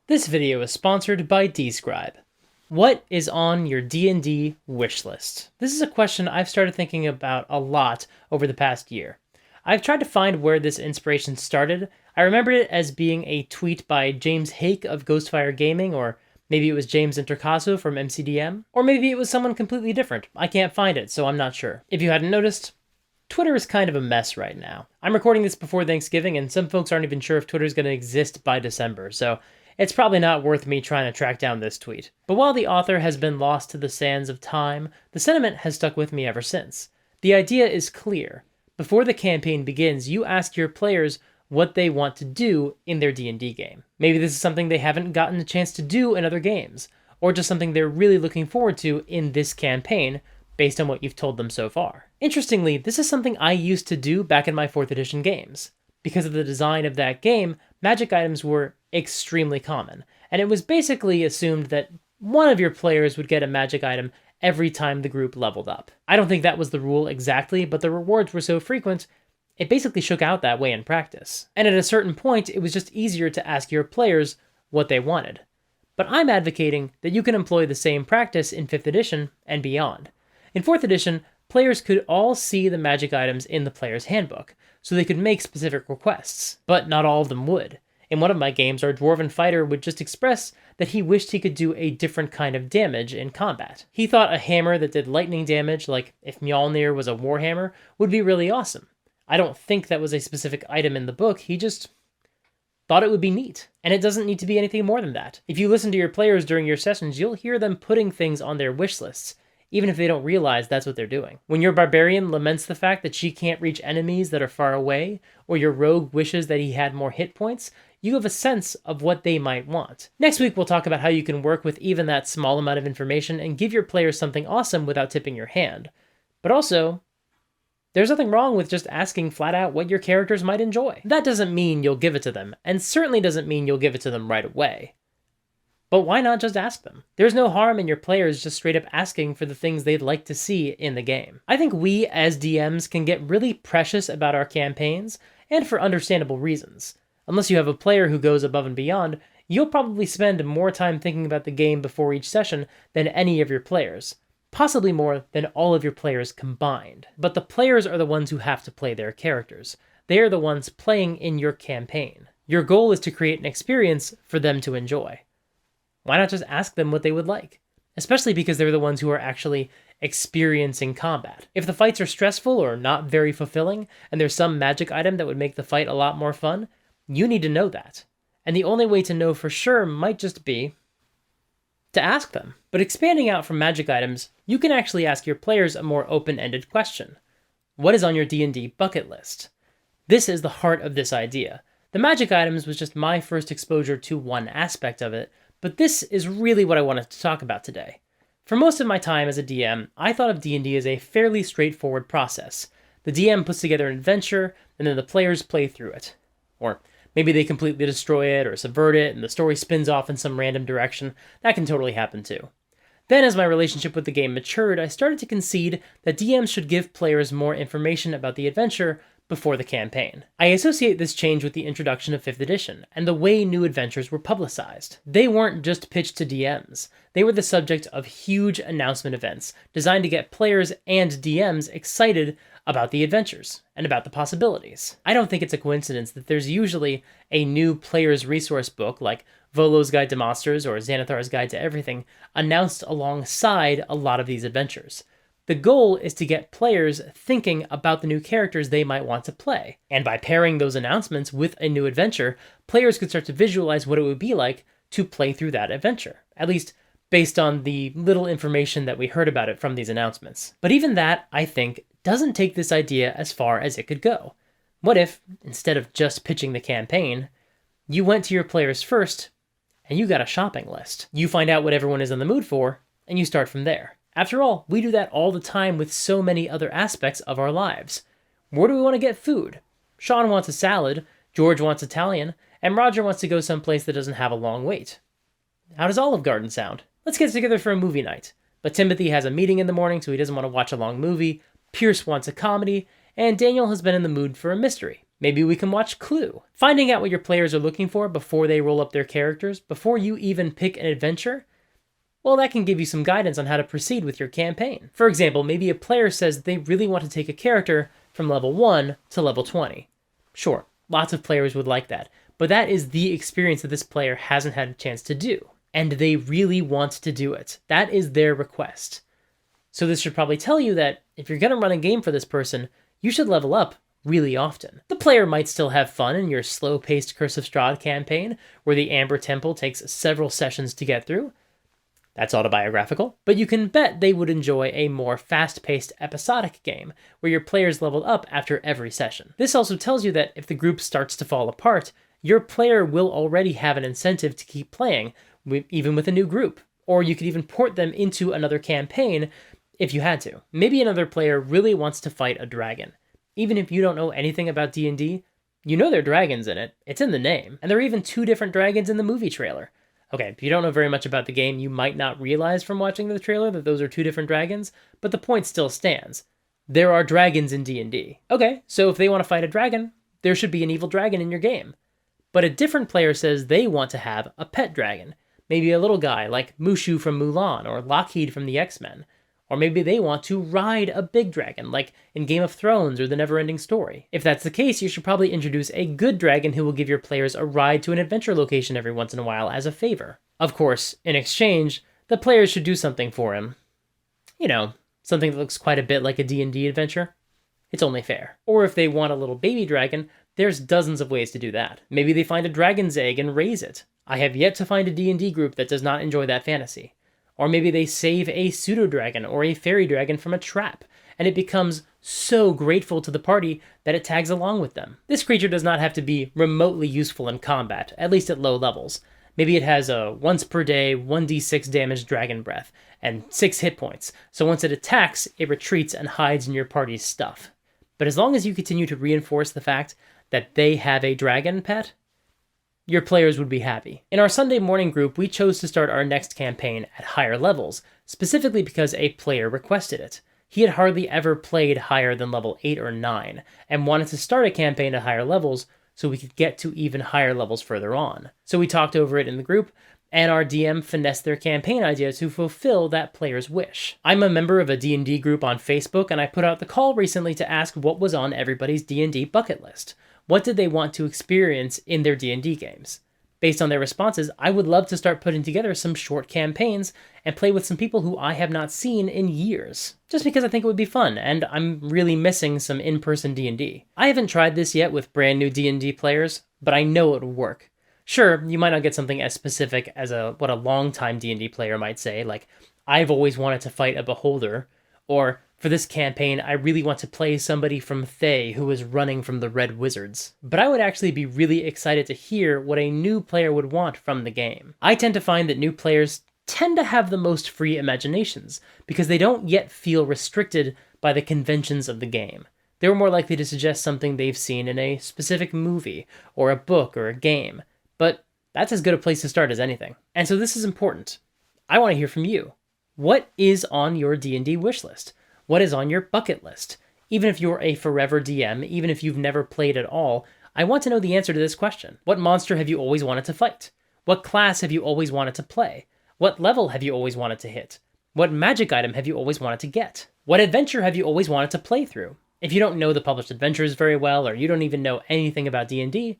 This video is sponsored by Describe. What is on your D&D wish list? This is a question I've started thinking about a lot over the past year. I've tried to find where this inspiration started. I remembered it as being a tweet by James Hake of Ghostfire Gaming, or maybe it was James Intercasso from MCDM, or maybe it was someone completely different. I can't find it, so I'm not sure. If you hadn't noticed, Twitter is kind of a mess right now. I'm recording this before Thanksgiving, and some folks aren't even sure if Twitter's going to exist by December, so it's probably not worth me trying to track down this tweet. But while the author has been lost to the sands of time, the sentiment has stuck with me ever since. The idea is clear. Before the campaign begins, you ask your players what they want to do in their D&D game. Maybe this is something they haven't gotten a chance to do in other games, or just something they're really looking forward to in this campaign, based on what you've told them so far. Interestingly, this is something I used to do back in my 4th edition games. Because of the design of that game, magic items were extremely common, and it was basically assumed that one of your players would get a magic item every time the group leveled up. I don't think that was the rule exactly, but the rewards were so frequent, it basically shook out that way in practice. And at a certain point, it was just easier to ask your players what they wanted. But I'm advocating that you can employ the same practice in 5th edition and beyond. In 4th edition, players could all see the magic items in the player's handbook, so they could make specific requests, but not all of them would. In one of my games, our dwarven fighter would just express that he wished he could do a different kind of damage in combat. He thought a hammer that did lightning damage, like if Mjolnir was a warhammer, would be really awesome. I don't think that was a specific item in the book, he just thought it would be neat. And it doesn't need to be anything more than that. If you listen to your players during your sessions, you'll hear them putting things on their wish lists, even if they don't realize that's what they're doing. When your barbarian laments the fact that she can't reach enemies that are far away, or your rogue wishes that he had more hit points, you have a sense of what they might want. Next week, we'll talk about how you can work with even that small amount of information and give your players something awesome without tipping your hand. But also, there's nothing wrong with just asking flat out what your characters might enjoy. That doesn't mean you'll give it to them, and certainly doesn't mean you'll give it to them right away. But why not just ask them? There's no harm in your players just straight up asking for the things they'd like to see in the game. I think we, as DMs, can get really precious about our campaigns, and for understandable reasons. Unless you have a player who goes above and beyond, you'll probably spend more time thinking about the game before each session than any of your players. Possibly more than all of your players combined. But the players are the ones who have to play their characters. They are the ones playing in your campaign. Your goal is to create an experience for them to enjoy. Why not just ask them what they would like? Especially because they're the ones who are actually experiencing combat. If the fights are stressful or not very fulfilling, and there's some magic item that would make the fight a lot more fun, you need to know that. And the only way to know for sure might just be to ask them. But expanding out from magic items, you can actually ask your players a more open-ended question. What is on your D&D bucket list? This is the heart of this idea. The magic items was just my first exposure to one aspect of it, but this is really what I wanted to talk about today. For most of my time as a DM, I thought of D&D as a fairly straightforward process. The DM puts together an adventure, and then the players play through it. Or maybe they completely destroy it or subvert it, and the story spins off in some random direction. That can totally happen too. Then as my relationship with the game matured, I started to concede that DMs should give players more information about the adventure before the campaign. I associate this change with the introduction of 5th edition, and the way new adventures were publicized. They weren't just pitched to DMs. They were the subject of huge announcement events, designed to get players and DMs excited about the adventures, and about the possibilities. I don't think it's a coincidence that there's usually a new player's resource book, like Volo's Guide to Monsters or Xanathar's Guide to Everything, announced alongside a lot of these adventures. The goal is to get players thinking about the new characters they might want to play. And by pairing those announcements with a new adventure, players could start to visualize what it would be like to play through that adventure, at least based on the little information that we heard about it from these announcements. But even that, I think, doesn't take this idea as far as it could go. What if, instead of just pitching the campaign, you went to your players first, and you got a shopping list? You find out what everyone is in the mood for, and you start from there. After all, we do that all the time with so many other aspects of our lives. Where do we want to get food? Sean wants a salad, George wants Italian, and Roger wants to go someplace that doesn't have a long wait. How does Olive Garden sound? Let's get together for a movie night. But Timothy has a meeting in the morning, so he doesn't want to watch a long movie. Pierce wants a comedy, and Daniel has been in the mood for a mystery. Maybe we can watch Clue. Finding out what your players are looking for before they roll up their characters, before you even pick an adventure, well, that can give you some guidance on how to proceed with your campaign. For example, maybe a player says they really want to take a character from level 1 to level 20. Sure, lots of players would like that, but that is the experience that this player hasn't had a chance to do, and they really want to do it. That is their request. So this should probably tell you that if you're going to run a game for this person, you should level up really often. The player might still have fun in your slow-paced Curse of Strahd campaign, where the Amber Temple takes several sessions to get through. That's autobiographical, but you can bet they would enjoy a more fast-paced episodic game, where your players leveled up after every session. This also tells you that if the group starts to fall apart, your player will already have an incentive to keep playing, even with a new group, or you could even port them into another campaign if you had to. Maybe another player really wants to fight a dragon. Even if you don't know anything about D&D, you know there are dragons in it. It's in the name. And there are even 2 different dragons in the movie trailer. Okay, if you don't know very much about the game, you might not realize from watching the trailer that those are 2 different dragons, but the point still stands. There are dragons in D&D. Okay, so if they want to fight a dragon, there should be an evil dragon in your game. But a different player says they want to have a pet dragon. Maybe a little guy like Mushu from Mulan or Lockheed from the X-Men. Or maybe they want to ride a big dragon, like in Game of Thrones or The Neverending Story. If that's the case, you should probably introduce a good dragon who will give your players a ride to an adventure location every once in a while as a favor. Of course, in exchange, the players should do something for him. You know, something that looks quite a bit like a D&D adventure. It's only fair. Or if they want a little baby dragon, there's dozens of ways to do that. Maybe they find a dragon's egg and raise it. I have yet to find a D&D group that does not enjoy that fantasy. Or maybe they save a pseudo-dragon or a fairy dragon from a trap, and it becomes so grateful to the party that it tags along with them. This creature does not have to be remotely useful in combat, at least at low levels. Maybe it has a once per day 1d6 damage dragon breath, and 6 hit points, so once it attacks, it retreats and hides in your party's stuff. But as long as you continue to reinforce the fact that they have a dragon pet, your players would be happy. In our Sunday morning group, we chose to start our next campaign at higher levels, specifically because a player requested it. He had hardly ever played higher than level 8 or 9, and wanted to start a campaign at higher levels so we could get to even higher levels further on. So we talked over it in the group, and our DM finessed their campaign idea to fulfill that player's wish. I'm a member of a D&D group on Facebook, and I put out the call recently to ask what was on everybody's D&D bucket list. What did they want to experience in their D&D games? Based on their responses, I would love to start putting together some short campaigns and play with some people who I have not seen in years. Just because I think it would be fun, and I'm really missing some in-person D&D. I haven't tried this yet with brand new D&D players, but I know it would work. Sure, you might not get something as specific as what a long-time D&D player might say, like, I've always wanted to fight a beholder, or for this campaign, I really want to play somebody from Thay who is running from the Red Wizards. But I would actually be really excited to hear what a new player would want from the game. I tend to find that new players tend to have the most free imaginations, because they don't yet feel restricted by the conventions of the game. They're more likely to suggest something they've seen in a specific movie, or a book, or a game. But that's as good a place to start as anything. And so this is important. I want to hear from you. What is on your D&D wishlist? What is on your bucket list? Even if you're a forever DM, even if you've never played at all, I want to know the answer to this question. What monster have you always wanted to fight? What class have you always wanted to play? What level have you always wanted to hit? What magic item have you always wanted to get? What adventure have you always wanted to play through? If you don't know the published adventures very well, or you don't even know anything about D&D,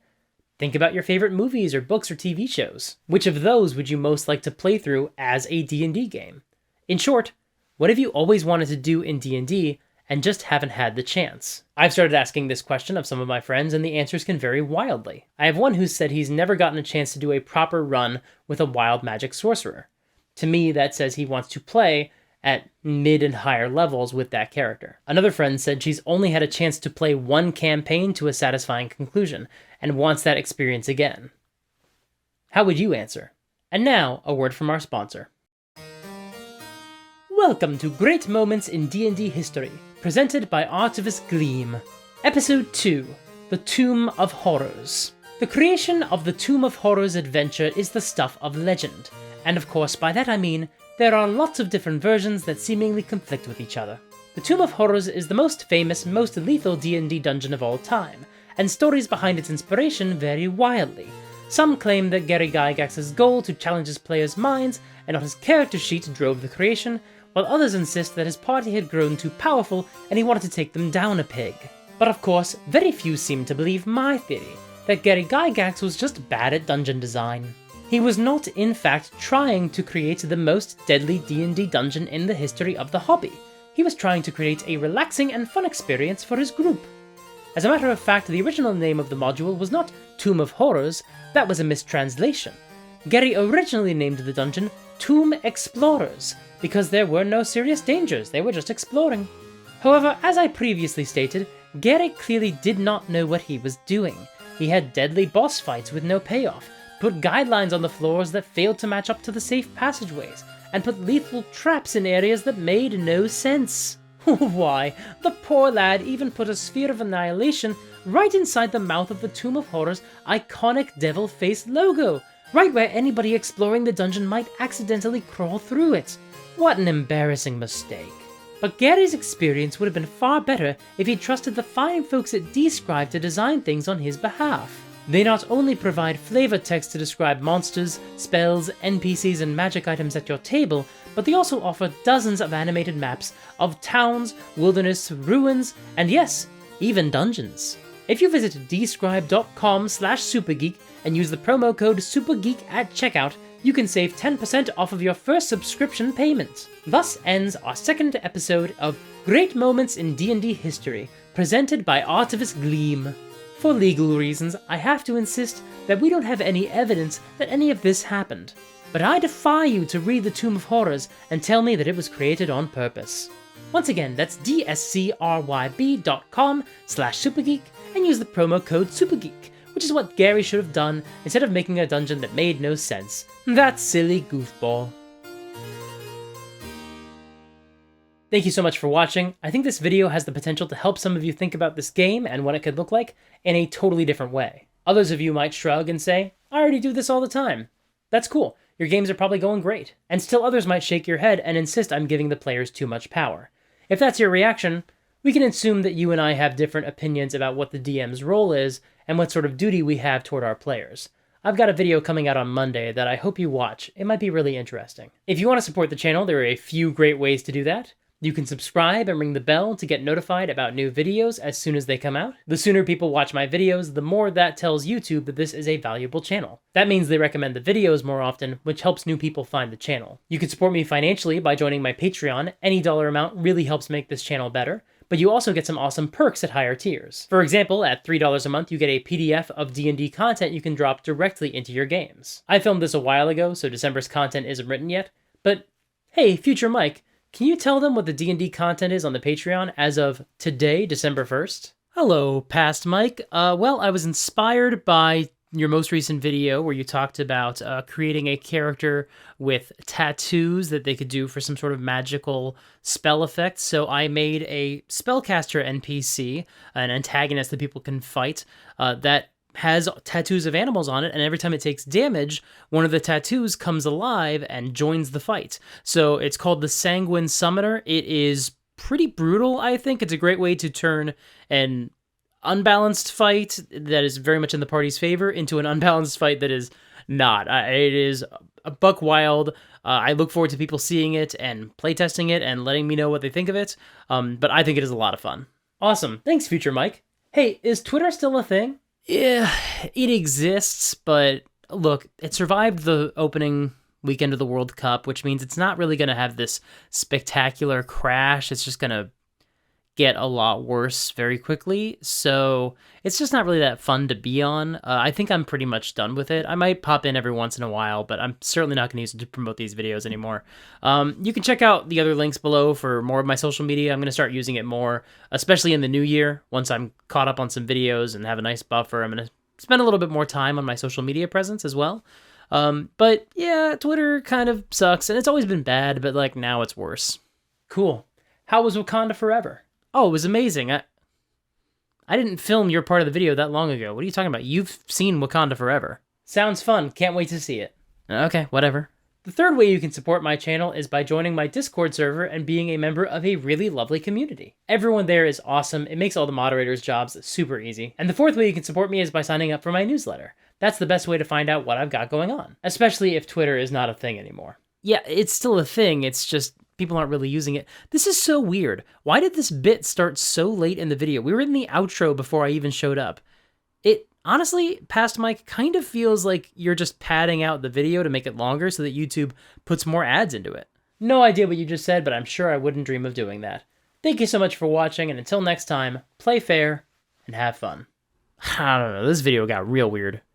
think about your favorite movies or books or TV shows. Which of those would you most like to play through as a D&D game? In short, what have you always wanted to do in D&D and just haven't had the chance? I've started asking this question of some of my friends, and the answers can vary wildly. I have one who said he's never gotten a chance to do a proper run with a wild magic sorcerer. To me, that says he wants to play at mid and higher levels with that character. Another friend said she's only had a chance to play one campaign to a satisfying conclusion, and wants that experience again. How would you answer? And now, a word from our sponsor. Welcome to Great Moments in D&D History, presented by Artivus Gleam. Episode 2, The Tomb of Horrors. The creation of the Tomb of Horrors adventure is the stuff of legend, and of course by that I mean there are lots of different versions that seemingly conflict with each other. The Tomb of Horrors is the most famous, most lethal D&D dungeon of all time, and stories behind its inspiration vary wildly. Some claim that Gary Gygax's goal to challenge his players' minds and not his character sheet drove the creation, while others insist that his party had grown too powerful and he wanted to take them down a peg. But of course, very few seem to believe my theory, that Gary Gygax was just bad at dungeon design. He was not, in fact, trying to create the most deadly D&D dungeon in the history of the hobby. He was trying to create a relaxing and fun experience for his group. As a matter of fact, the original name of the module was not Tomb of Horrors, that was a mistranslation. Gary originally named the dungeon Tomb Explorers, because there were no serious dangers, they were just exploring. However, as I previously stated, Gary clearly did not know what he was doing. He had deadly boss fights with no payoff, put guidelines on the floors that failed to match up to the safe passageways, and put lethal traps in areas that made no sense. Why, the poor lad even put a sphere of annihilation right inside the mouth of the Tomb of Horrors' iconic devil face logo, right where anybody exploring the dungeon might accidentally crawl through it. What an embarrassing mistake. But Gary's experience would have been far better if he trusted the fine folks at Describe to design things on his behalf. They not only provide flavor text to describe monsters, spells, NPCs, and magic items at your table, but they also offer dozens of animated maps of towns, wilderness, ruins, and yes, even dungeons. If you visit describe.com/supergeek and use the promo code SUPERGEEK at checkout, you can save 10% off of your first subscription payment. Thus ends our second episode of Great Moments in D&D History, presented by Artivus Gleam. For legal reasons, I have to insist that we don't have any evidence that any of this happened, but I defy you to read the Tomb of Horrors and tell me that it was created on purpose. Once again, that's dscryb.com/supergeek and use the promo code SUPERGEEK, which is what Gary should have done instead of making a dungeon that made no sense. That silly goofball. Thank you so much for watching. I think this video has the potential to help some of you think about this game and what it could look like in a totally different way. Others of you might shrug and say, I already do this all the time. That's cool, your games are probably going great. And still others might shake your head and insist I'm giving the players too much power. If that's your reaction, we can assume that you and I have different opinions about what the DM's role is and what sort of duty we have toward our players. I've got a video coming out on Monday that I hope you watch. It might be really interesting. If you want to support the channel, there are a few great ways to do that. You can subscribe and ring the bell to get notified about new videos as soon as they come out. The sooner people watch my videos, the more that tells YouTube that this is a valuable channel. That means they recommend the videos more often, which helps new people find the channel. You can support me financially by joining my Patreon. Any dollar amount really helps make this channel better, but you also get some awesome perks at higher tiers. For example, at $3 a month, you get a PDF of D&D content you can drop directly into your games. I filmed this a while ago, so December's content isn't written yet, but hey, future Mike, can you tell them what the D&D content is on the Patreon as of today, December 1st? Hello, past Mike. Well, I was inspired by your most recent video where you talked about creating a character with tattoos that they could do for some sort of magical spell effect. So I made a spellcaster NPC, an antagonist that people can fight, that has tattoos of animals on it, and every time it takes damage, one of the tattoos comes alive and joins the fight. So it's called the Sanguine Summoner. It is pretty brutal, I think. It's a great way to turn an unbalanced fight that is very much in the party's favor into an unbalanced fight that is not. It is a buck wild. I look forward to people seeing it and playtesting it and letting me know what they think of it, but I think it is a lot of fun. Awesome. Thanks, future Mike. Hey, is Twitter still a thing? Yeah, it exists, but look, it survived the opening weekend of the World Cup, which means it's not really going to have this spectacular crash. It's just going to get a lot worse very quickly, so it's just not really that fun to be on. I think I'm pretty much done with it. I might pop in every once in a while, but I'm certainly not going to use it to promote these videos anymore. You can check out the other links below for more of my social media. I'm going to start using it more, especially in the new year. Once I'm caught up on some videos and have a nice buffer, I'm going to spend a little bit more time on my social media presence as well. But yeah, Twitter kind of sucks, and it's always been bad, but like now it's worse. Cool. How was Wakanda Forever? Oh, it was amazing. I didn't film your part of the video that long ago. What are you talking about? You've seen Wakanda Forever. Sounds fun. Can't wait to see it. Okay, whatever. The third way you can support my channel is by joining my Discord server and being a member of a really lovely community. Everyone there is awesome, it makes all the moderators' jobs super easy. And the fourth way you can support me is by signing up for my newsletter. That's the best way to find out what I've got going on, especially if Twitter is not a thing anymore. Yeah, it's still a thing, it's just people aren't really using it. This is so weird. Why did this bit start so late in the video? We were in the outro before I even showed up. It honestly, Past Mike, kind of feels like you're just padding out the video to make it longer so that YouTube puts more ads into it. No idea what you just said, but I'm sure I wouldn't dream of doing that. Thank you so much for watching, and until next time, play fair and have fun. I don't know, this video got real weird.